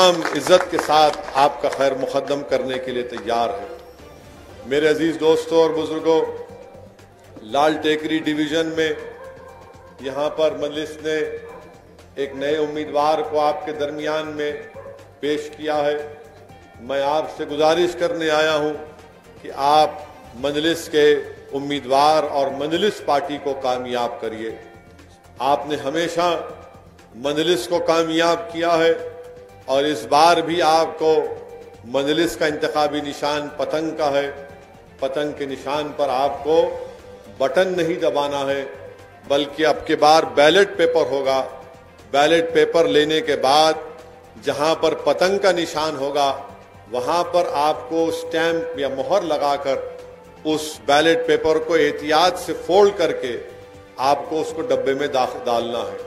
तमाम इज्जत के साथ आपका खैर मुकद्दम करने के लिए तैयार है। मेरे अजीज दोस्तों और बुजुर्गों, लाल टेकरी डिवीजन में यहाँ पर मजलिस ने एक नए उम्मीदवार को आपके दरमियान में पेश किया है। मैं आपसे गुजारिश करने आया हूँ कि आप मजलिस के उम्मीदवार और मजलिस पार्टी को कामयाब करिए। आपने हमेशा मजलिस को कामयाब किया है और इस बार भी आपको मजलिस का इंतखाबी निशान पतंग का है। पतंग के निशान पर आपको बटन नहीं दबाना है, बल्कि अब की बार बैलेट पेपर होगा। बैलेट पेपर लेने के बाद जहां पर पतंग का निशान होगा वहां पर आपको स्टैंप या मोहर लगाकर उस बैलेट पेपर को एहतियात से फोल्ड करके आपको उसको डब्बे में डालना है।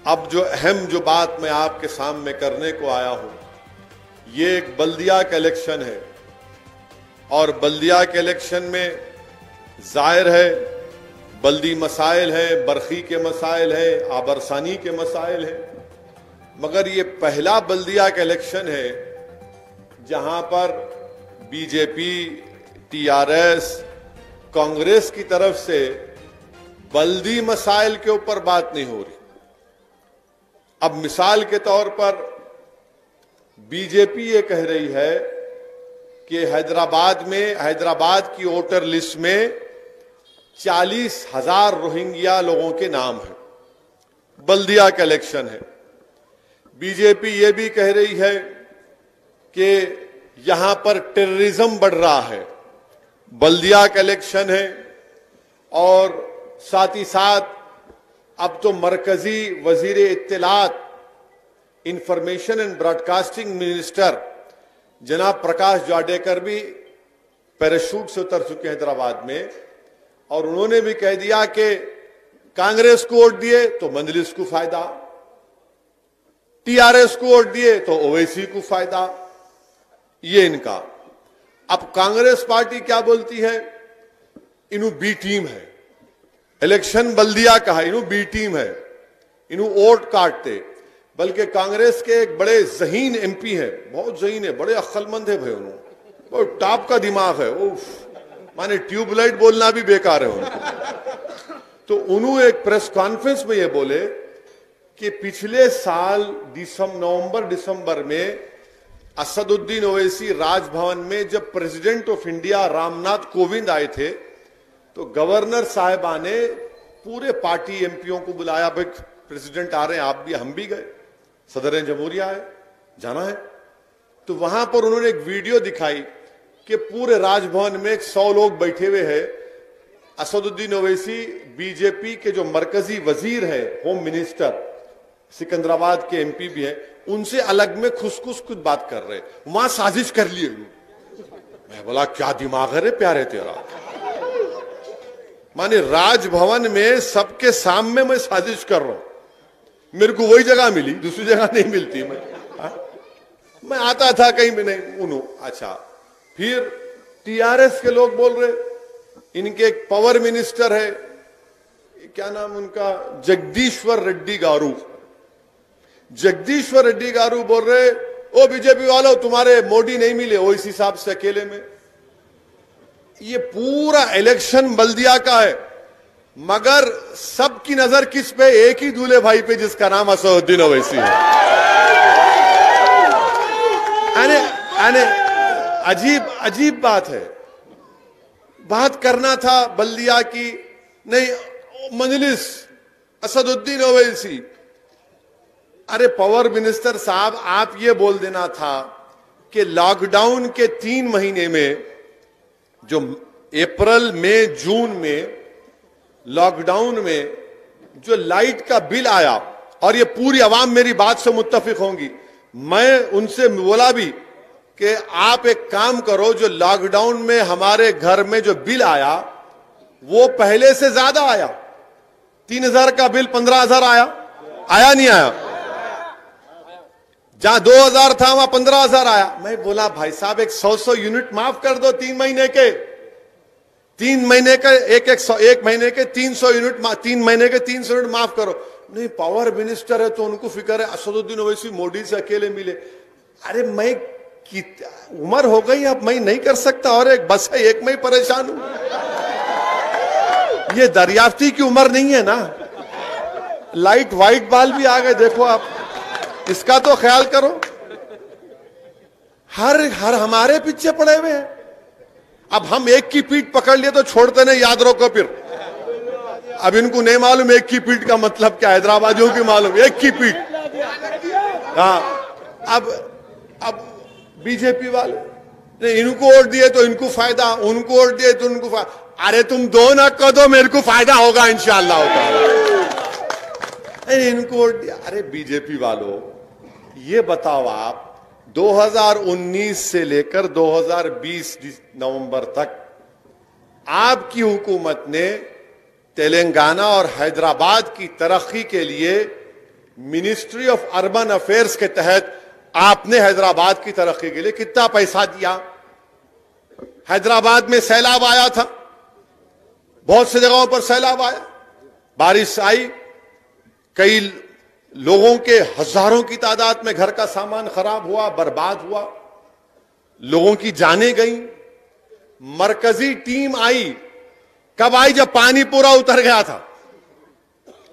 अब जो बात मैं आपके सामने करने को आया हूं, ये एक बल्दिया का इलेक्शन है और बल्दिया के इलेक्शन में जाहिर है बल्दी मसाइल हैं, बरखी के मसाइल हैं, आबरसानी के मसाइल हैं, मगर ये पहला बल्दिया का इलेक्शन है जहां पर बीजेपी, टीआरएस, कांग्रेस की तरफ से बल्दी मसाइल के ऊपर बात नहीं हो रही। अब मिसाल के तौर पर बीजेपी ये कह रही है कि हैदराबाद की वोटर लिस्ट में 40,000 रोहिंग्या लोगों के नाम हैं। बल्दिया का इलेक्शन है। बीजेपी ये भी कह रही है कि यहां पर टेररिज्म बढ़ रहा है। बल्दिया का इलेक्शन है और साथ ही साथ अब तो मरकजी वजीर इत्तलात, इंफॉर्मेशन एंड ब्रॉडकास्टिंग मिनिस्टर जनाब प्रकाश जावड़ेकर भी पैराशूट से उतर चुके हैं हैदराबाद में, और उन्होंने भी कह दिया कि कांग्रेस को वोट दिए तो मजलिस को फायदा, टीआरएस को वोट दिए तो ओवैसी को फायदा। ये इनका। अब कांग्रेस पार्टी क्या बोलती है, इन्हू बी टीम है, इलेक्शन बल्दिया का है, इन्हू बी टीम है, इन्हू वोट काटते। बल्कि कांग्रेस के एक बड़े जहीन एमपी है, बहुत जहीन है, बड़े अक्लमंद है भाई, उन्होंने बहुत टॉप का दिमाग है। उफ, माने ट्यूबलाइट बोलना भी बेकार है उनको। तो उन्होंने एक प्रेस कॉन्फ्रेंस में ये बोले कि पिछले साल नवंबर दिसंबर में असदुद्दीन ओवैसी राजभवन में जब president of India Ramnath Kovind आए थे तो गवर्नर साहिबा ने पूरे पार्टी एमपीओ को बुलाया, भाई प्रेसिडेंट आ रहे हैं, आप भी, हम भी गए, सदर जमहूरिया है, जाना है। तो वहां पर उन्होंने एक वीडियो दिखाई कि पूरे राजभवन में 100 लोग बैठे हुए हैं। असदुद्दीन ओवैसी बीजेपी के जो मरकजी वजीर है, होम मिनिस्टर, सिकंदराबाद के एमपी भी हैं, उनसे अलग में खुश कुछ बात कर रहे, वहां साजिश कर लिए। मैं बोला क्या दिमाग है रे प्यारे तेरा, माने राजभवन में सबके सामने मैं साजिश कर रहा हूं। मेरे को वही जगह मिली, दूसरी जगह नहीं मिलती। मैं आता था कहीं भी नहीं। अच्छा, फिर टीआरएस के लोग बोल रहे, इनके एक पावर मिनिस्टर है, क्या नाम उनका, जगदीश्वर रेड्डी गारू। जगदीश्वर रेड्डी गारू बोल रहे, ओ बीजेपी वालों, तुम्हारे मोदी नहीं मिले वो इस हिसाब से अकेले में। ये पूरा इलेक्शन बल्दिया का है, मगर सबकी नजर किस पे, एक ही दूल्हे भाई पे जिसका नाम असदुद्दीन ओवैसी है। अजीब बात है। बात करना था बल्दिया की, नहीं मजलिस, असदुद्दीन ओवैसी। अरे पावर मिनिस्टर साहब, आप ये बोल देना था कि लॉकडाउन के 3 महीने में, जो अप्रैल मई जून में लॉकडाउन में जो लाइट का बिल आया, और ये पूरी आवाम मेरी बात से मुत्तफिक होंगी, मैं उनसे बोला भी कि आप एक काम करो, जो लॉकडाउन में हमारे घर में जो बिल आया वो पहले से ज्यादा आया। 3,000 का बिल 15,000 आया नहीं आया? जहां 2,000 था वहां 15,000 आया। मैं बोला भाई साहब एक 100 यूनिट माफ कर दो 3 महीने के, 3 महीने के एक महीने के 300 यूनिट, 3 महीने के 300 यूनिट माफ करो। नहीं पावर मिनिस्टर है तो उनको फिक्र है, असदुद्दीन ओवैसी मोदी से अकेले मिले। अरे मैं उम्र हो गई, अब मैं नहीं कर सकता, और एक बस है, एक मैं ही परेशान हूं। ये दरियाफ्ती की उम्र नहीं है ना। लाइट व्हाइट बाल भी आ गए, देखो आप, इसका तो ख्याल करो। हर हमारे पीछे पड़े हुए हैं। अब हम एक की पीठ पकड़ लिए तो छोड़ते नहीं, याद रखो। फिर अब इनको नहीं मालूम एक की पीठ का मतलब क्या, हैदराबादियों की मालूम, एक की पीठ। हाँ, अब बीजेपी वाले ने इनको वोट दिए तो इनको फायदा, उनको वोट दिए तो उनको फायदा। अरे तुम दो ना कर दो, मेरे को फायदा होगा इंशाअल्लाह ताला। इनको वोट दिया। अरे बीजेपी वालों, ये बताओ आप, 2019 से लेकर 2020 नवंबर तक आपकी हुकूमत ने तेलंगाना और हैदराबाद की तरक्की के लिए मिनिस्ट्री ऑफ अर्बन अफेयर्स के तहत आपने हैदराबाद की तरक्की के लिए कितना पैसा दिया? हैदराबाद में सैलाब आया था, बहुत सी जगहों पर सैलाब आया, बारिश आई, कई लोगों के हजारों की तादाद में घर का सामान खराब हुआ, बर्बाद हुआ, लोगों की जानें गई। मरकजी टीम आई, कब आई? जब पानी पूरा उतर गया था।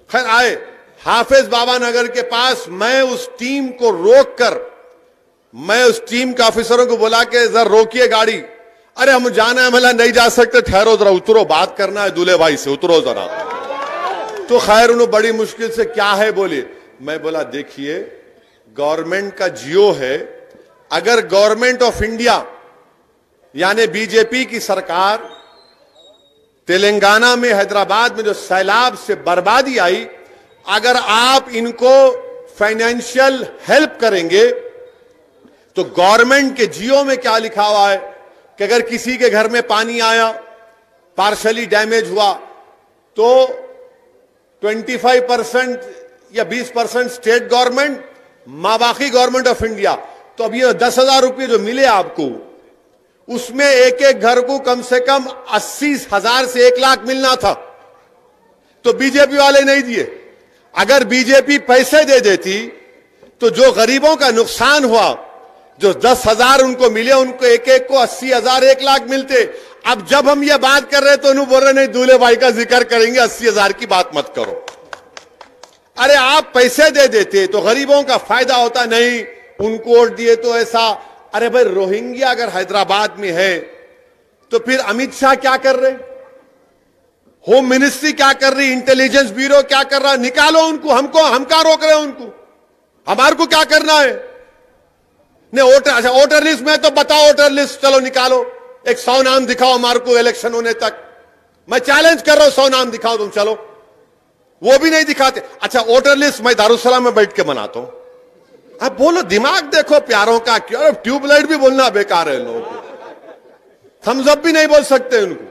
खैर आए, हाफिज बाबा नगर के पास मैं उस टीम को रोककर, मैं उस टीम के ऑफिसरों को बुला के, जरा रोकिए गाड़ी। अरे हम जाना है, मतलब नहीं जा सकते, ठहरो जरा, उतरो, बात करना है दूल्हे भाई से, उतरो जरा। तो खैर उन्होंने बड़ी मुश्किल से, क्या है बोले। मैं बोला देखिए, गवर्नमेंट का जियो है, अगर गवर्नमेंट ऑफ इंडिया यानी बीजेपी की सरकार तेलंगाना में, हैदराबाद में जो सैलाब से बर्बादी आई, अगर आप इनको फाइनेंशियल हेल्प करेंगे तो गवर्नमेंट के जियो में क्या लिखा हुआ है कि अगर किसी के घर में पानी आया, पार्शली डैमेज हुआ, तो 25% या 20% स्टेट गवर्नमेंट, बाकी गवर्नमेंट ऑफ इंडिया। तो अब ये 10,000 रुपये जो मिले आपको, उसमें एक एक घर को कम से कम 80,000 से 1 लाख मिलना था, तो बीजेपी वाले नहीं दिए। अगर बीजेपी पैसे दे देती तो जो गरीबों का नुकसान हुआ, जो 10,000 उनको मिले, उनको एक एक को 80,000, 1 लाख मिलते। अब जब हम ये बात कर रहे तो उन्होंने बोल रहे नहीं, दूल्हे भाई का जिक्र करेंगे, 80,000 की बात मत करो। अरे आप पैसे दे देते तो गरीबों का फायदा होता, नहीं उनको वोट दिए तो ऐसा। अरे भाई, रोहिंग्या अगर हैदराबाद में है तो फिर अमित शाह क्या कर रहे, होम मिनिस्ट्री क्या कर रही, इंटेलिजेंस ब्यूरो क्या कर रहा? निकालो उनको, हम क्या रोक रहे हैं उनको? हमारे को क्या करना है? नहीं वोटर, अच्छा वोटर लिस्ट में तो बताओ, वोटर लिस्ट चलो निकालो, एक 100 नाम दिखाओ हमारे को इलेक्शन होने तक। मैं चैलेंज कर रहा हूं, 100 नाम दिखाओ तुम, चलो। वो भी नहीं दिखाते। अच्छा वोटर लिस्ट मैं दारुसलाम में बैठ के बनाता हूं। अब बोलो, दिमाग देखो प्यारों का, क्यों ट्यूबलाइट भी बोलना बेकार है लोगों को, थम्स अप भी नहीं बोल सकते उनको।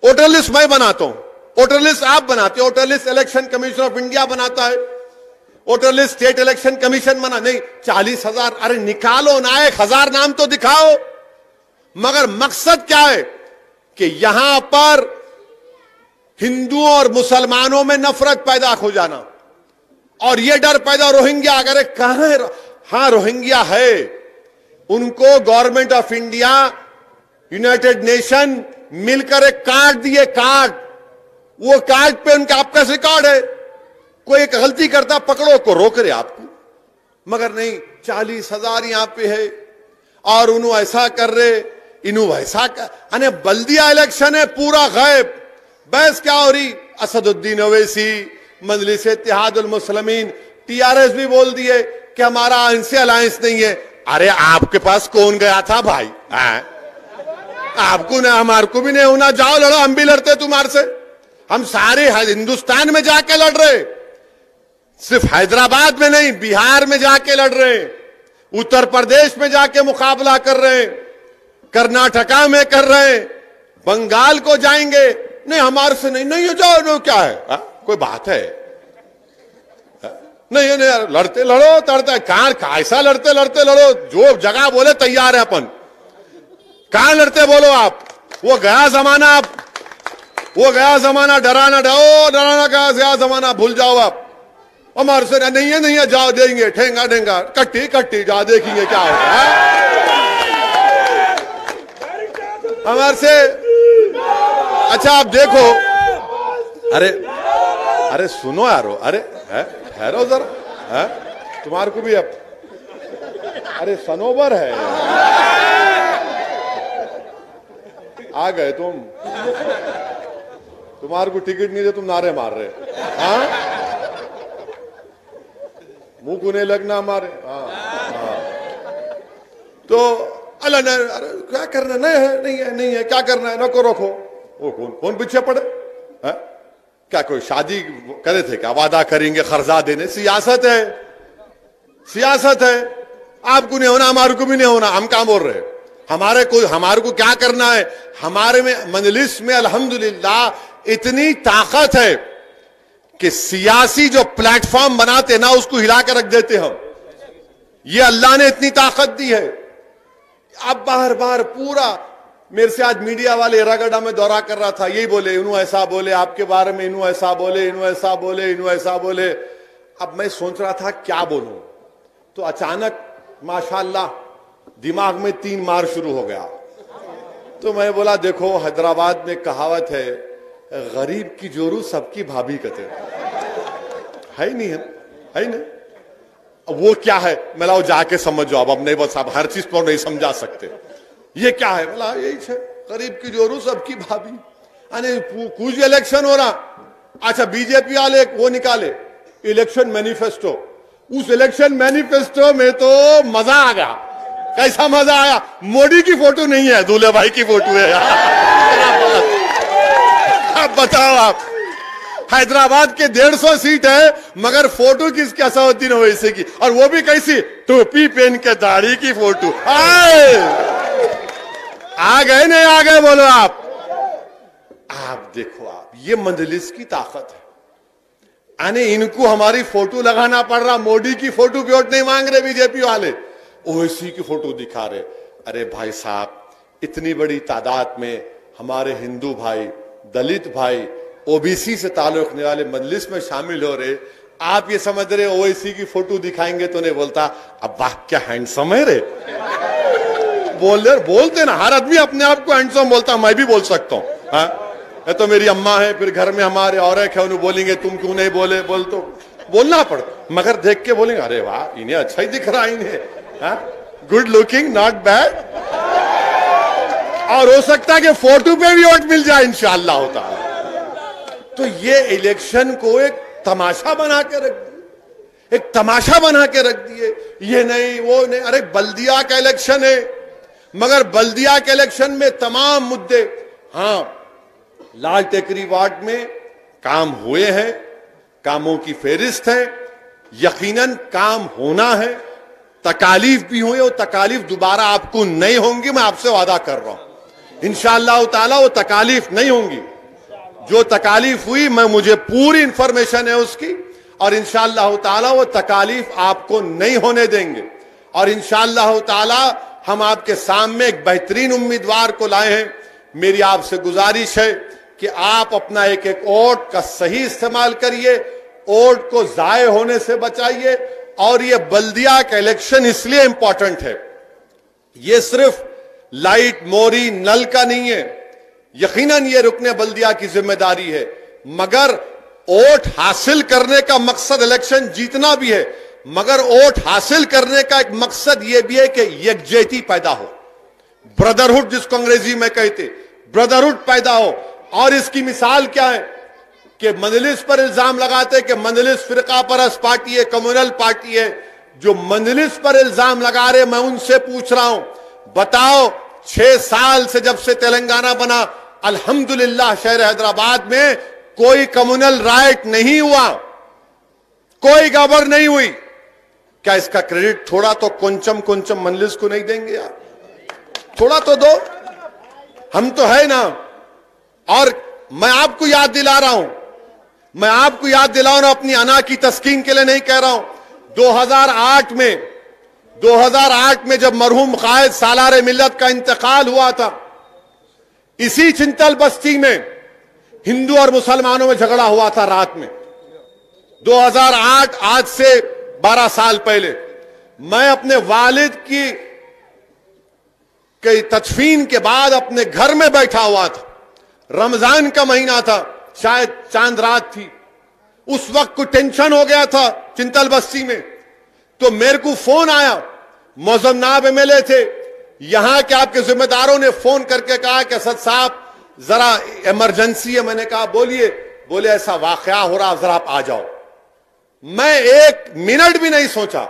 वोटर लिस्ट मैं बनाता हूं, वोटर लिस्ट आप बनाते हो, voter list election commission of India बनाता है, voter list state election commission बना। नहीं 40,000, अरे निकालो ना, 1,000 नाम तो दिखाओ। मगर मकसद क्या है कि यहां पर हिंदुओं और मुसलमानों में नफरत पैदा हो जाना, और यह डर पैदा, रोहिंग्या अगर कहां है? हां रोहिंग्या है, उनको government of India, United nation मिलकर एक कार्ड दिए, कार्ड, वो कार्ड पे उनका आपका रिकॉर्ड है, कोई एक गलती करता पकड़ो को रोक रहे आपको। मगर नहीं, 40,000 यहां पे है और उन्होंने ऐसा कर रहे, इन्हों वैसा कर, अने बल्दिया इलेक्शन है पूरा गायब। बहस क्या हो रही? असदुद्दीन ओवैसी, मजलिस इत्तेहादुल मुस्लिमीन, टीआरएस भी बोल दिए कि हमारा इनसे अलायंस नहीं है। अरे आपके पास कौन गया था भाई? आपको ना, हमारे को भी नहीं होना, जाओ लड़ो, हम भी लड़ते तुम्हारे से। हम सारे हिंदुस्तान में जाके लड़ रहे, सिर्फ हैदराबाद में नहीं, बिहार में जाके लड़ रहे, उत्तर प्रदेश में जाके मुकाबला कर रहे, कर्नाटका में कर रहे, बंगाल को जाएंगे। नहीं हमारे से नहीं, नहीं जाओ, नो क्या है, कोई बात है? नहीं नहीं, लड़ते लड़ो, तड़ते कहां, ऐसा लड़ते लड़ते लड़ो, जो जगह बोले तैयार है अपन। कहां लड़ते बोलो आप? वो गया जमाना, वो गया जमाना, डराना, डराना गया जमाना, भूल जाओ आप। हमारे से नहीं है, नहीं है, जाओ देंगे, ठेंगा ठेंगा, कट्टी कट्टी, जाओ देखेंगे क्या होता है हमारे से। अच्छा आप देखो, अरे अरे सुनो यारो, अरे ठहरो जरा, तुम्हारे को भी अब, अरे सनोबर है, आ गए तुम, तुम्हारे को टिकट नहीं दे, तुम नारे मार रहे, हाँ मुंह को नहीं लगना हमारे, हाँ। तो अल्लाह ने, अरे क्या करना, नहीं है, नहीं है, नहीं है, क्या करना है, नको रखो। वो कौन पीछे पड़े, है? क्या कोई शादी करे थे क्या, वादा करेंगे खर्जा देने, सियासत है, सियासत है, आपको नहीं होना, हमारे को भी नहीं होना, हम क्या बोल रहे, हमारे को क्या करना है। हमारे में मजलिस में अल्हम्दुलिल्लाह इतनी ताकत है कि सियासी जो प्लेटफॉर्म बनाते ना उसको हिला कर रख देते हम, ये अल्लाह ने इतनी ताकत दी है। अब बार बार पूरा, मेरे से आज मीडिया वाले एरागढ़ा में दौरा कर रहा था, यही बोले, इन्हों ऐसा बोले आपके बारे में, इन्हों ऐसा बोले, इन्हों ऐसा बोले, इन्हों ऐसा बोले। अब मैं सोच रहा था क्या बोलूं, तो अचानक माशाल्लाह दिमाग में 3 मार शुरू हो गया। तो मैं बोला देखो, हैदराबाद में कहावत है, गरीब की जोरू सबकी भाभी कहते है ही नहीं, है ही नहीं। अब वो क्या है, मैं लाओ जाके समझ जाओ, अब नहीं, बस आप हर चीज पर नहीं समझा सकते, ये क्या है, बोला यही है, गरीब की जोरू सबकी भाभी। अरे कुछ इलेक्शन हो रहा, अच्छा बीजेपी वाले वो निकाले इलेक्शन मैनिफेस्टो, उस इलेक्शन मैनिफेस्टो में तो मजा आ गया। कैसा मजा आया, मोदी की फोटो नहीं है, दूल्हे भाई की फोटो है यार। अब बताओ आप, हैदराबाद के 150 सीट है, मगर फोटो किसकी असउद्दीन ओवैसी की, और वो भी कैसी, टोपी पहन के दाढ़ी की फोटो। आ गए नहीं आ गए बोलो आप देखो, आप ये मजलिस की ताकत है। अने इनको हमारी फोटो लगाना पड़ रहा, मोदी की फोटो पे वोट नहीं मांग रहे बीजेपी वाले, ओवैसी की फोटो दिखा रहे। अरे भाई साहब, इतनी बड़ी तादाद में हमारे हिंदू भाई, दलित भाई, ओबीसी से ताल्लुक रखने वाले मजलिस में शामिल हो रहे, आप ये समझ रहे ओवैसी की फोटो दिखाएंगे तो नहीं बोलता, अब वाह क्या हैंडसम है रे, बोलते ना, हर आदमी अपने आप को हैंडसम बोलता, मैं भी बोल सकता हूँ। तो मेरी अम्मा है, फिर घर में हमारे और एक है, उन्हें बोलेंगे तुम क्यों नहीं बोले, तो बोलना पड़ता, मगर देख के बोलेंगे अरे वाह इन्हें अच्छा ही दिख रहा है, इन्हें गुड लुकिंग, नॉट बैड, और हो सकता है कि फोटो पे भी वोट मिल जाए इंशाअल्लाह होता है। तो ये इलेक्शन को एक तमाशा बना के रख दिए, एक तमाशा बना के रख दिए, ये नहीं वो नहीं। अरे बल्दिया का इलेक्शन है, मगर बल्दिया के इलेक्शन में तमाम मुद्दे, हाँ लाल टेकरी वार्ड में काम हुए हैं, कामों की फेरिस्त है, यकीनन काम होना है, तकालीफ भी हुई, और तकालीफ दोबारा आपको नहीं होंगी, मैं आपसे वादा कर रहा हूं इंशाअल्लाह ताला वो तकालीफ नहीं होंगी। जो तकालीफ हुई मुझे पूरी इंफॉर्मेशन है उसकी, और इंशाअल्लाह ताला वो तकालीफ आपको नहीं होने देंगे। और इंशाअल्लाह ताला हम आपके सामने एक बेहतरीन उम्मीदवार को लाए हैं। मेरी आपसे गुजारिश है कि आप अपना एक एक वोट का सही इस्तेमाल करिए, वोट को जाये होने से बचाइए। और ये बल्दिया का इलेक्शन इसलिए इंपॉर्टेंट है, ये सिर्फ लाइट मोरी नल का नहीं है, यकीनन ये रुकने बल्दिया की जिम्मेदारी है, मगर वोट हासिल करने का मकसद इलेक्शन जीतना भी है, मगर वोट हासिल करने का एक मकसद यह भी है कि यकजहती पैदा हो, ब्रदरहुड जिसको अंग्रेजी में कहते, ब्रदरहुड पैदा हो। और इसकी मिसाल क्या है कि मजलिस पर इल्जाम लगाते कि मजलिस फिरका परस्त पार्टी है, कम्युनल पार्टी है। जो मजलिस पर इल्जाम लगा रहे, मैं उनसे पूछ रहा हूं, बताओ 6 साल से जब से तेलंगाना बना, अल्हम्दुलिल्लाह शहर हैदराबाद में कोई कम्युनल राइट नहीं हुआ, कोई गड़बड़ नहीं हुई। क्या इसका क्रेडिट थोड़ा तो कुंचम मजलिस को नहीं देंगे यार? थोड़ा तो दो, हम तो है ना। और मैं आपको याद दिला रहा हूं, मैं आपको याद दिला रहा हूं, अपनी अना की तस्कीन के लिए नहीं कह रहा हूं। 2008 में जब मरहूम कायद सालार मिल्लत का इंतकाल हुआ था, इसी चिंतल बस्ती में हिंदू और मुसलमानों में झगड़ा हुआ था रात में। 2008 आज से 12 साल पहले मैं अपने वालिद की तदफीन के बाद अपने घर में बैठा हुआ था। रमजान का महीना था, शायद चांद रात थी। उस वक्त कुछ टेंशन हो गया था चिंतल बस्ती में, तो मेरे को फोन आया। मौजम नाब एमएलए थे, यहां के आपके जिम्मेदारों ने फोन करके कहा कि असद साहब जरा इमरजेंसी है। मैंने कहा बोलिए। बोले ऐसा वाकया हो रहा, जरा आप आ जाओ। मैं 1 मिनट भी नहीं सोचा,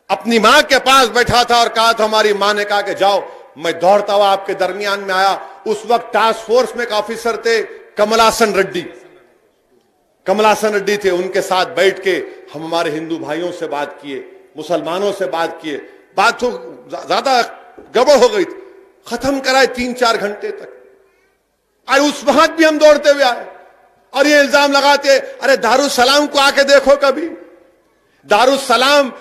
अपनी मां के पास बैठा था और कहा था, हमारी मां ने कहा कि जाओ। मैं दौड़ता हुआ आपके दरमियान में आया। उस वक्त टास्क फोर्स में एक ऑफिसर थे, कमलासन रेड्डी थे। उनके साथ बैठ के हम हमारे हिंदू भाइयों से बात किए, मुसलमानों से बात किए। बात तो ज्यादा गड़बड़ हो गई थी, खत्म कराए 3-4 घंटे तक। अरे उस वक्त भी हम दौड़ते हुए आए और ये इल्जाम लगाते, अरे दारुसलाम को आके देखो कभी। दारुसलाम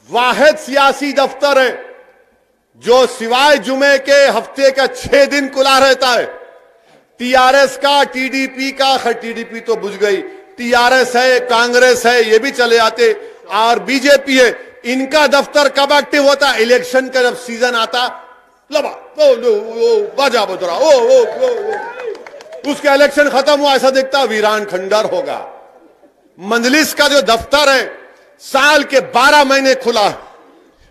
वाहिद सियासी दफ्तर है जो सिवाय जुमे के हफ्ते का 6 दिन खुला रहता है। टीआरएस का, टीडीपी का, टीडीपी तो बुझ गई, टीआरएस है, कांग्रेस है, ये भी चले आते, और बीजेपी है। इनका दफ्तर कब एक्टिव होता? इलेक्शन का जब सीजन आता, लबा बाजा बजरा उसका इलेक्शन खत्म हुआ, ऐसा दिखता वीरान खंडर होगा। मंजलिस का जो दफ्तर है साल के 12 महीने खुला है।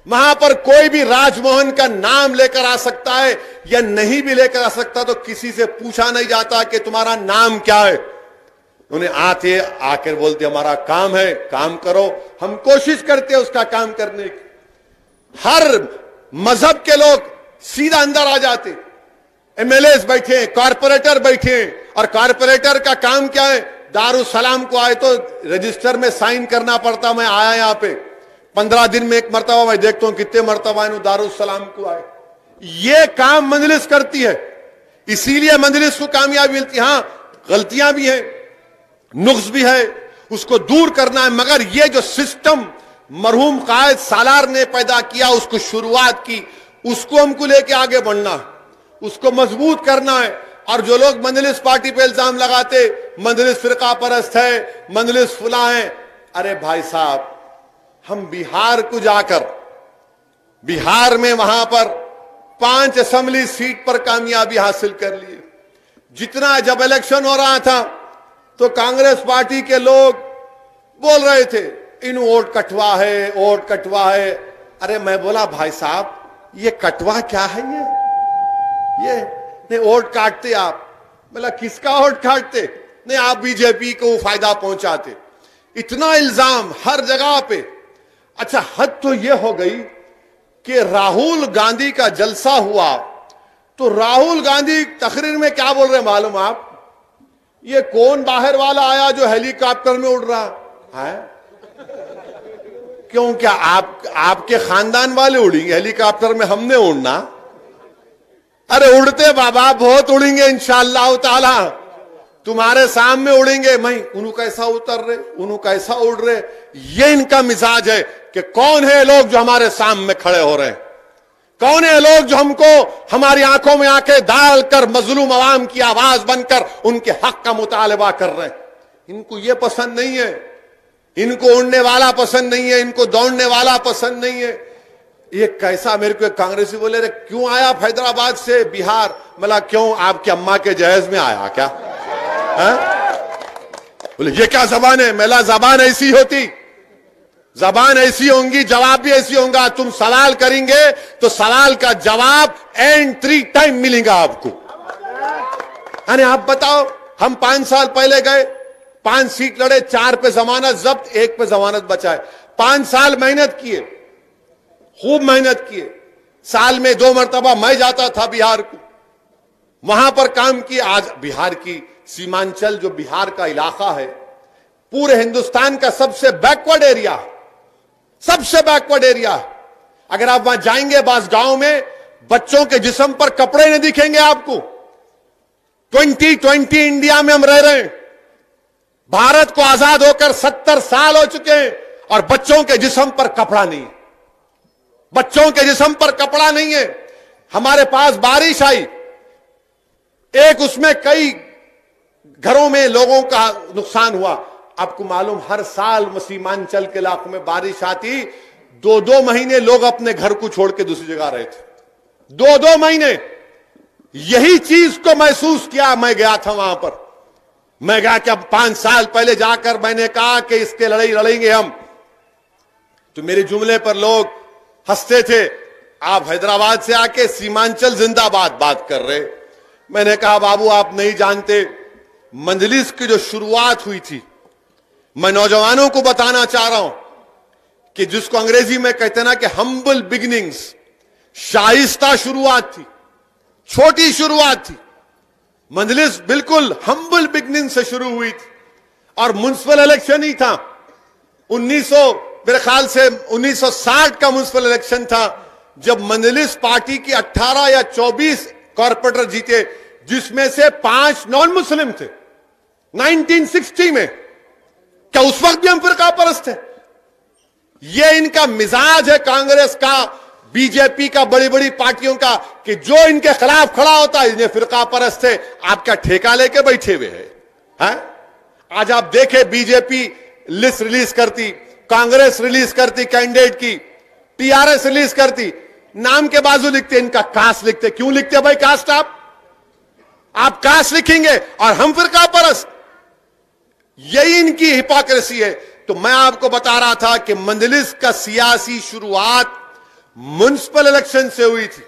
वहां पर कोई भी राजमोहन का नाम लेकर आ सकता है या नहीं भी लेकर आ सकता, तो किसी से पूछा नहीं जाता कि तुम्हारा नाम क्या है। उन्हें आते आकर बोलते हमारा काम है, काम करो। हम कोशिश करते हैं उसका काम करने की। हर मजहब के लोग सीधा अंदर आ जाते। एमएलए बैठे, कॉर्पोरेटर बैठे, और कॉर्पोरेटर का काम क्या है? दारुसलाम को आए तो रजिस्टर में साइन करना पड़ता। मैं आया यहां पे 15 दिन में एक मरतबा, मैं देखता हूं कितने मरतबा दारुसलाम को आए। ये काम मजलिस करती है, इसीलिए मजलिस को कामयाबी मिलती है। हां, गलतियां भी हैं, नुक्स भी है, उसको दूर करना है। मगर ये जो सिस्टम मरहूम कायद सालार ने पैदा किया, उसको शुरुआत की, उसको हमको लेके आगे बढ़ना है, उसको मजबूत करना है। और जो लोग मजलिस पार्टी पे इल्जाम लगाते, मजलिस फिरका परस्त है, मजलिस फुला है, अरे भाई साहब, हम बिहार को जाकर, बिहार में वहां पर 5 असेंबली सीट पर कामयाबी हासिल कर लिए। जितना जब इलेक्शन हो रहा था तो कांग्रेस पार्टी के लोग बोल रहे थे इन वोट कटवा है, वोट कटवा है। अरे मैं बोला भाई साहब, ये कटवा क्या है? ये नहीं, वोट काटते आप। बोला किसका वोट काटते? नहीं, आप बीजेपी को फायदा पहुंचाते। इतना इल्जाम हर जगह पे। अच्छा, हद तो यह हो गई कि राहुल गांधी का जलसा हुआ तो राहुल गांधी तकरीर में क्या बोल रहे मालूम आप? ये कौन बाहर वाला आया जो हेलीकॉप्टर में उड़ रहा है? क्यों, क्या आपके खानदान वाले उड़ेंगे हेलीकॉप्टर में? हमने उड़ना? अरे उड़ते बाबा, बहुत उड़ेंगे इंशाअल्लाह ताला, तुम्हारे सामने उड़ेंगे। मैं उन्हों कैसा उतर रहे, उन्हों कैसा उड़ रहे। ये इनका मिजाज है कि कौन है लोग जो हमारे सामने खड़े हो रहे हैं, कौन है लोग जो हमको हमारी आंखों में आंखें डालकर मजलूम अवाम की आवाज बनकर उनके हक का मुतालबा कर रहे हैं। इनको ये पसंद नहीं है, इनको उड़ने वाला पसंद नहीं है, इनको दौड़ने वाला पसंद नहीं है। ये कैसा? मेरे को एक कांग्रेसी बोले, रे क्यों आया हैदराबाद से बिहार? मला क्यों, आपकी अम्मा के जहेज में आया क्या? बोले ये क्या जबान है? मेला जबान ऐसी होती, जबान ऐसी होंगी, जवाब भी ऐसी होगा। तुम सवाल करेंगे तो सवाल का जवाब एंड 3 टाइम मिलेगा आपको। अरे आप बताओ, हम 5 साल पहले गए, 5 सीट लड़े, 4 पे जमानत जब्त, 1 पे जमानत बचाए। 5 साल मेहनत किए, खूब मेहनत किए। साल में 2 मरतबा मैं जाता था बिहार को, वहां पर काम किए। आज बिहार की सीमांचल जो बिहार का इलाका है, पूरे हिंदुस्तान का सबसे बैकवर्ड एरिया, सबसे बैकवर्ड एरिया। अगर आप वहां जाएंगे, बास गांव में बच्चों के जिस्म पर कपड़े नहीं दिखेंगे आपको। 2020 इंडिया में हम रह रहे हैं। भारत को आजाद होकर 70 साल हो चुके हैं और बच्चों के जिस्म पर कपड़ा नहीं है, बच्चों के जिस्म पर कपड़ा नहीं है। हमारे पास बारिश आई, एक उसमें कई घरों में लोगों का नुकसान हुआ। आपको मालूम, हर साल सीमांचल के इलाकों में बारिश आती, 2-2 महीने लोग अपने घर को छोड़ के दूसरी जगह रहे थे। 2-2 महीने। यही चीज को महसूस किया। मैं गया था वहां पर, मैं गया क्या 5 साल पहले जाकर मैंने कहा कि इसके लड़ाई लड़ेंगे हम, तो मेरे जुमले पर लोग हंसते थे। आप हैदराबाद से आके सीमांचल जिंदाबाद बात कर रहे। मैंने कहा बाबू आप नहीं जानते, मंजलिस की जो शुरुआत हुई थी, मैं नौजवानों को बताना चाह रहा हूं कि जिसको अंग्रेजी में कहते ना कि हम्बल बिगिनिंग्स, शाइस्ता शुरुआत थी, छोटी शुरुआत थी। मंजलिस बिल्कुल हम्बल बिगिनिंग से शुरू हुई थी और म्युनिसिपल इलेक्शन ही था। मेरे ख्याल से 1960 का म्युनिसिपल इलेक्शन था जब मंजलिस पार्टी की 18 या 24 कॉर्पोरेटर जीते, जिसमें से 5 नॉन मुस्लिम थे 1960 में। क्या उस वक्त भी हम फिरका परस्त थे? ये इनका मिजाज है कांग्रेस का, बीजेपी का, बड़ी बड़ी पार्टियों का, कि जो इनके खिलाफ खड़ा होता है इन्हें फिरका परस्त है। आप क्या ठेका लेके बैठे हुए हैं? आज आप देखें, बीजेपी लिस्ट रिलीज करती, कांग्रेस रिलीज करती कैंडिडेट की, टीआरएस रिलीज करती, नाम के बाजू लिखते इनका कास्ट लिखते। क्यों लिखते भाई कास्ट? आप कास्ट लिखेंगे और हम फिरका परस्त। यही इनकी हिपोक्रेसी है। तो मैं आपको बता रहा था कि मंजलिस का सियासी शुरुआत म्युनिसिपल इलेक्शन से हुई थी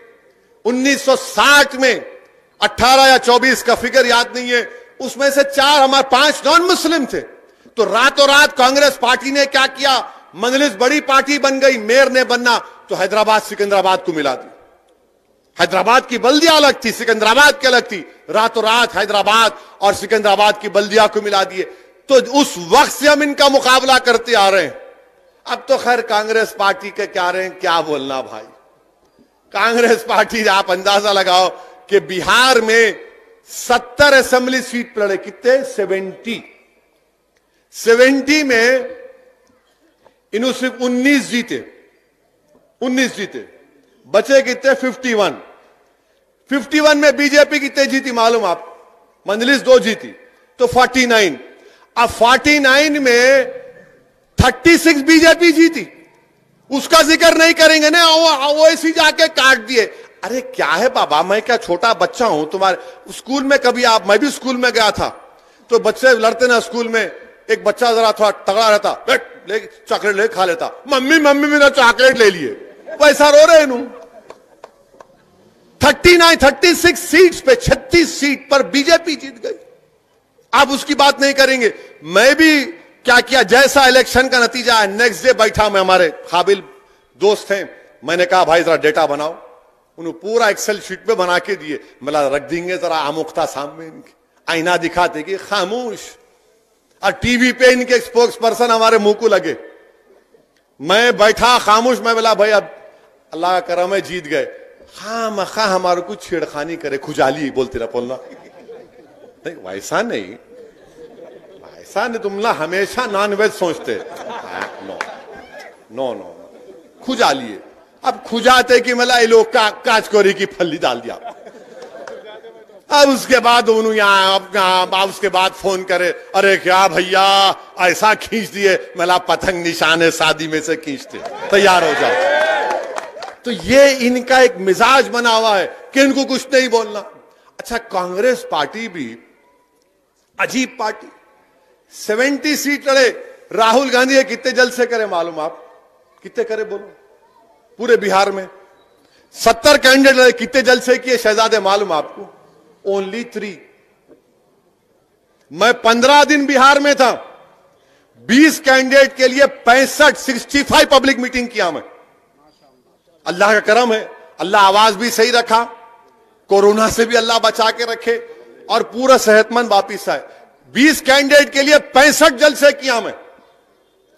1960 में। 18 या 24 का फिगर याद नहीं है, उसमें से 5 नॉन मुस्लिम थे। तो रातों रात कांग्रेस पार्टी ने क्या किया, मंजलिस बड़ी पार्टी बन गई, मेयर ने बनना, तो हैदराबाद सिकंदराबाद को मिला दी। हैदराबाद की बल्दिया अलग थी, सिकंदराबाद की अलग थी। रातों रात हैदराबाद और सिकंदराबाद की बल्दिया को मिला दिए। तो उस वक्त से हम इनका मुकाबला करते आ रहे हैं। अब तो खैर कांग्रेस पार्टी के क्या रहे हैं, क्या बोलना भाई। कांग्रेस पार्टी, आप अंदाजा लगाओ कि बिहार में 70 असेंबली सीट लड़े, कितने? 70 में इन्होंने सिर्फ 19 जीते, बचे कितने? 51 में बीजेपी कितने जीती मालूम आप? मंजलिस 2 जीती, तो 49। अब 49 में 36 बीजेपी जीती। उसका जिक्र नहीं करेंगे ना, वो ऐसी जाके काट दिए। अरे क्या है बाबा, मैं क्या छोटा बच्चा हूं तुम्हारे? स्कूल में कभी मैं भी स्कूल में गया था, तो बच्चे लड़ते ना स्कूल में, एक बच्चा जरा थोड़ा तगड़ा रहता, चॉकलेट ले खा लेता, मम्मी मेरा चॉकलेट ले लिए, वैसा रो रहे नु। 36 सीट्स पे 36 सीट पर बीजेपी जीत गई। आप उसकी बात नहीं करेंगे। मैं भी क्या किया, जैसा इलेक्शन का नतीजा है, नेक्स्ट डे बैठा मैं, हमारे काबिल दोस्त हैं, मैंने कहा भाई जरा डेटा बनाओ। उन्होंने पूरा एक्सेल शीट पे बना के दिए। मला रख देंगे जरा आमुख्ता सामने, इनके आईना दिखाते कि खामोश, और टीवी पे इनके स्पोक्स पर्सन हमारे मुंह को लगे। मैं बैठा खामोश, मैं बोला भाई अब अल्लाह का करम है जीत गए। खामखा हमारे को छेड़खानी करे, खुजाली बोलते रहा बोलना नहीं, वैसा नहीं, तुम ना हमेशा नॉनवेज सोचते। नो खुजालिए। अब खुजाते कि मला लोग काचकोरी की फल्ली डाल दिया। अब उसके बाद उसके बाद फोन करे, अरे क्या भैया ऐसा खींच दिए, मला पतंग निशाने शादी में से खींचते, तैयार हो जाओ। तो ये इनका एक मिजाज बना हुआ है कि इनको कुछ नहीं बोलना। अच्छा, कांग्रेस पार्टी भी अजीब पार्टी, 70 सीट लड़े। राहुल गांधी कितने जलसे करे मालूम आप? कितने करे बोलो? पूरे बिहार में 70 कैंडिडेट लड़े, कितने जलसे किए शहजादे मालूम आपको? ओनली 3। मैं 15 दिन बिहार में था, 20 कैंडिडेट के लिए 65 पब्लिक मीटिंग किया मैं। अल्लाह का करम है, अल्लाह आवाज भी सही रखा, कोरोना से भी अल्लाह बचा के रखे और पूरा सेहतमंद वापिस आए। 20 कैंडिडेट के लिए 65 जलसे किया मैं।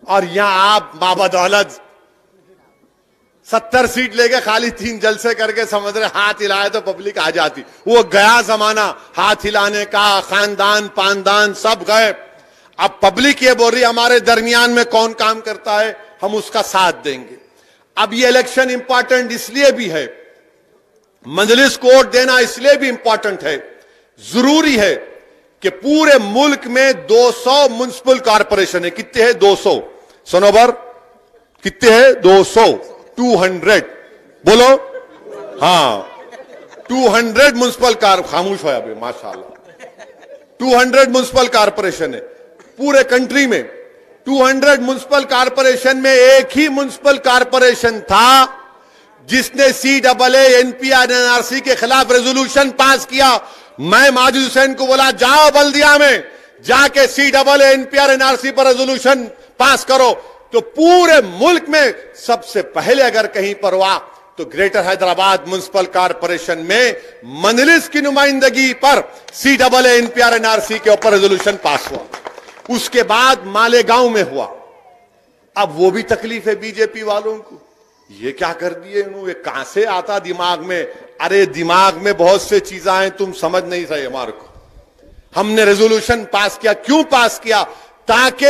और यहां आप बाबदौलत 70 सीट लेके खाली 3 जलसे करके समझ रहे हाथ हिलाए तो पब्लिक आ जाती। वो गया जमाना हाथ हिलाने का, खानदान पानदान सब गए। अब पब्लिक ये बोल रही हमारे दरमियान में कौन काम करता है, हम उसका साथ देंगे। अब ये इलेक्शन इंपॉर्टेंट इसलिए भी है, मंजलिस को वोट देना इसलिए भी इंपॉर्टेंट है, जरूरी है कि पूरे मुल्क में 200 म्युनिसिपल कॉरपोरेशन है। कितने हैं? 200। सोनोबर कितने हैं? 200। 200 बोलो। हाँ, 200 म्युनिसिपल खामोश है अभी, माशाल्लाह। 200 म्युनिसिपल कॉरपोरेशन है पूरे कंट्री में। 200 म्युनिसिपल कॉरपोरेशन में एक ही म्युनिसिपल कॉरपोरेशन था जिसने CAA NPR NRC के खिलाफ रेजोल्यूशन पास किया। मैं माजिद हुसैन को बोला, जाओ बल्दिया में जाके CAA NPR NRC पर रेजोल्यूशन पास करो। तो पूरे मुल्क में सबसे पहले अगर कहीं पर हुआ तो ग्रेटर हैदराबाद म्युनिसिपल कॉरपोरेशन में मजलिस की नुमाइंदगी पर CAA NPR NRC के ऊपर रेजोल्यूशन पास हुआ। उसके बाद मालेगांव में हुआ। अब वो भी तकलीफ है बीजेपी वालों को, ये क्या कर दिए इन्होंने, कहां से आता दिमाग में? अरे दिमाग में बहुत से चीजें हैं, तुम समझ नहीं रहे हमारे को। हमने रेजोल्यूशन पास किया, क्यों पास किया? ताकि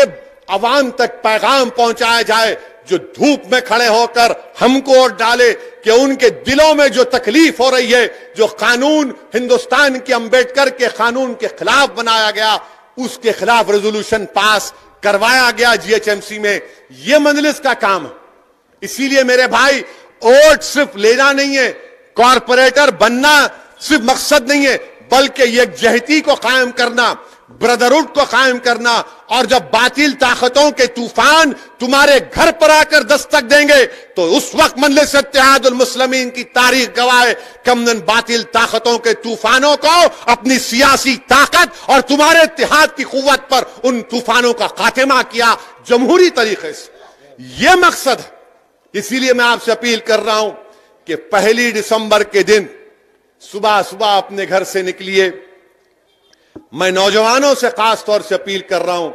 अवाम तक पैगाम पहुंचाया जाए जो धूप में खड़े होकर हमको वोट डाले कि उनके दिलों में जो तकलीफ हो रही है, जो कानून हिंदुस्तान के अंबेडकर के कानून के खिलाफ बनाया गया, उसके खिलाफ रेजोल्यूशन पास करवाया गया GHMC में। यह मजलिस का काम है। इसीलिए मेरे भाई, वोट सिर्फ लेना नहीं है, कॉरपोरेटर बनना सिर्फ मकसद नहीं है, बल्कि यकजहती को कायम करना, ब्रदरहुड को कायम करना। और जब बातिल ताकतों के तूफान तुम्हारे घर पर आकर दस्तक देंगे तो उस वक्त मजलिस इत्तेहादुल मुस्लिमीन की तारीख गवाह है कि हमने बातिल ताकतों के तूफानों को अपनी सियासी ताकत और तुम्हारे इत्तेहाद की कुव्वत पर उन तूफानों का खात्मा किया जमहूरी तरीके से। यह मकसद है। इसीलिए मैं आपसे अपील कर रहा हूं कि 1 दिसंबर के दिन सुबह सुबह अपने घर से निकलिए। मैं नौजवानों से खास तौर से अपील कर रहा हूं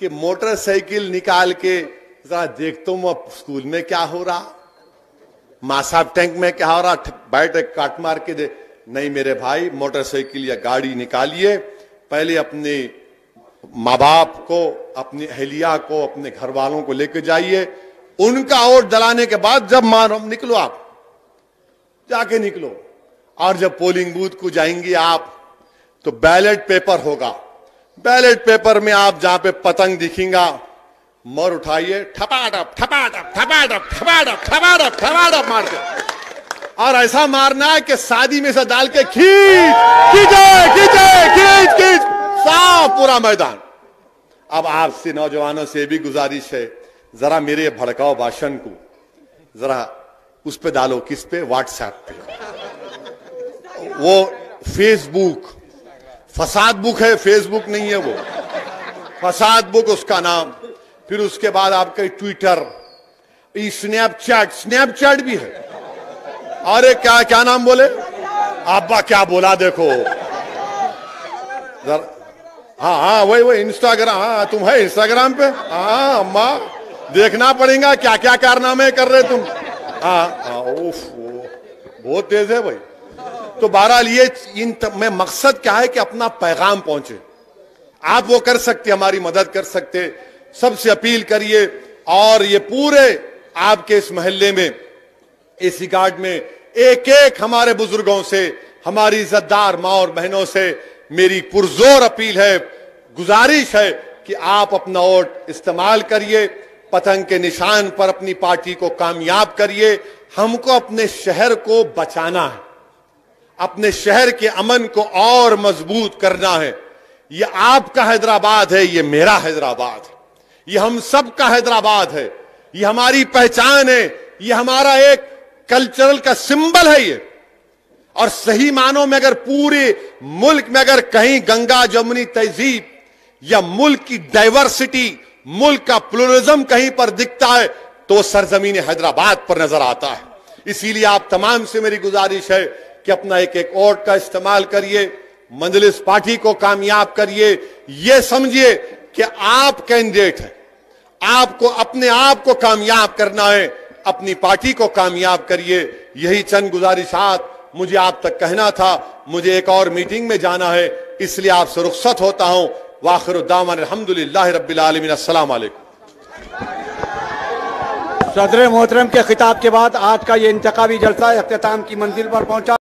कि मोटरसाइकिल निकाल के जरा देखता हूं अब स्कूल में क्या हो रहा, मासाब टैंक में क्या हो रहा, बैठ एक काट मार के दे। नहीं मेरे भाई, मोटरसाइकिल या गाड़ी निकालिए, पहले अपने माँ बाप को, अपनी अहलिया को, अपने घर वालों को लेकर जाइए। उनका वोट दिलाने के बाद जब निकलो, आप जाके निकलो। और जब पोलिंग बूथ को जाएंगे आप तो बैलेट पेपर होगा। बैलेट पेपर में आप जहां पे पतंग दिखेगा, मोर उठाइए, ठपाटप ठपाटप ठपाटप ठपाटप ठपाटप ठपाटप मार के, और ऐसा मारना है कि शादी में से डाल के खींच साफ पूरा मैदान। अब आपसे नौजवानों से भी गुजारिश है, जरा मेरे भड़काओ भाषण को जरा उस पे डालो, किस पे? व्हाट्सएप पे। वो फेसबुक फसाद बुक है, फेसबुक नहीं है वो, फसाद बुक उसका नाम। फिर उसके बाद आपका ट्विटर, स्नैपचैट भी है। अरे क्या क्या नाम बोले अब्बा, क्या बोला देखो जरा। हाँ वही इंस्टाग्राम। हाँ तुम है इंस्टाग्राम पे? हाँ अम्मा, देखना पड़ेगा क्या क्या कारनामे कर रहे तुम। हाँ बहुत तेज है भाई। तो बहरहाल ये में मकसद क्या है कि अपना पैगाम पहुंचे। आप वो कर सकते, हमारी मदद कर सकते, सबसे अपील करिए। और ये पूरे आपके इस मोहल्ले में, इस रिकॉर्ड में एक एक हमारे बुजुर्गों से, हमारी इज्जतदार माँ और बहनों से मेरी पुरजोर अपील है, गुजारिश है कि आप अपना वोट इस्तेमाल करिए, पतंग के निशान पर अपनी पार्टी को कामयाब करिए। हमको अपने शहर को बचाना है, अपने शहर के अमन को और मजबूत करना है। ये आपका हैदराबाद है, ये मेरा हैदराबाद है, ये हम सब का हैदराबाद है, ये हमारी पहचान है, ये हमारा एक कल्चरल का सिंबल है ये। और सही मानों में अगर पूरे मुल्क में अगर कहीं गंगा जमुनी तहजीब या मुल्क की डाइवर्सिटी, मुल्क का प्लुरलिज्म कहीं पर दिखता है तो सरजमीन हैदराबाद पर नजर आता है। इसीलिए आप तमाम से मेरी गुजारिश है कि अपना एक एक वोट का इस्तेमाल करिए, मजलिस पार्टी को कामयाब करिए। यह समझिए कि आप कैंडिडेट हैं, आपको अपने आप को कामयाब करना है, अपनी पार्टी को कामयाब करिए। यही चंद गुजारिशात मुझे आप तक कहना था। मुझे एक और मीटिंग में जाना है, इसलिए आपसे रुखसत होता हूं। वाखिर दामन अल्हम्दुलिल्लाह रब्बिल आलमीन। अस्सलाम वालेकुम। सदर मोहतरम के खिताब के बाद आज का ये इंतखाबी जलसा इख्तिताम की मंजिल पर पहुंचा।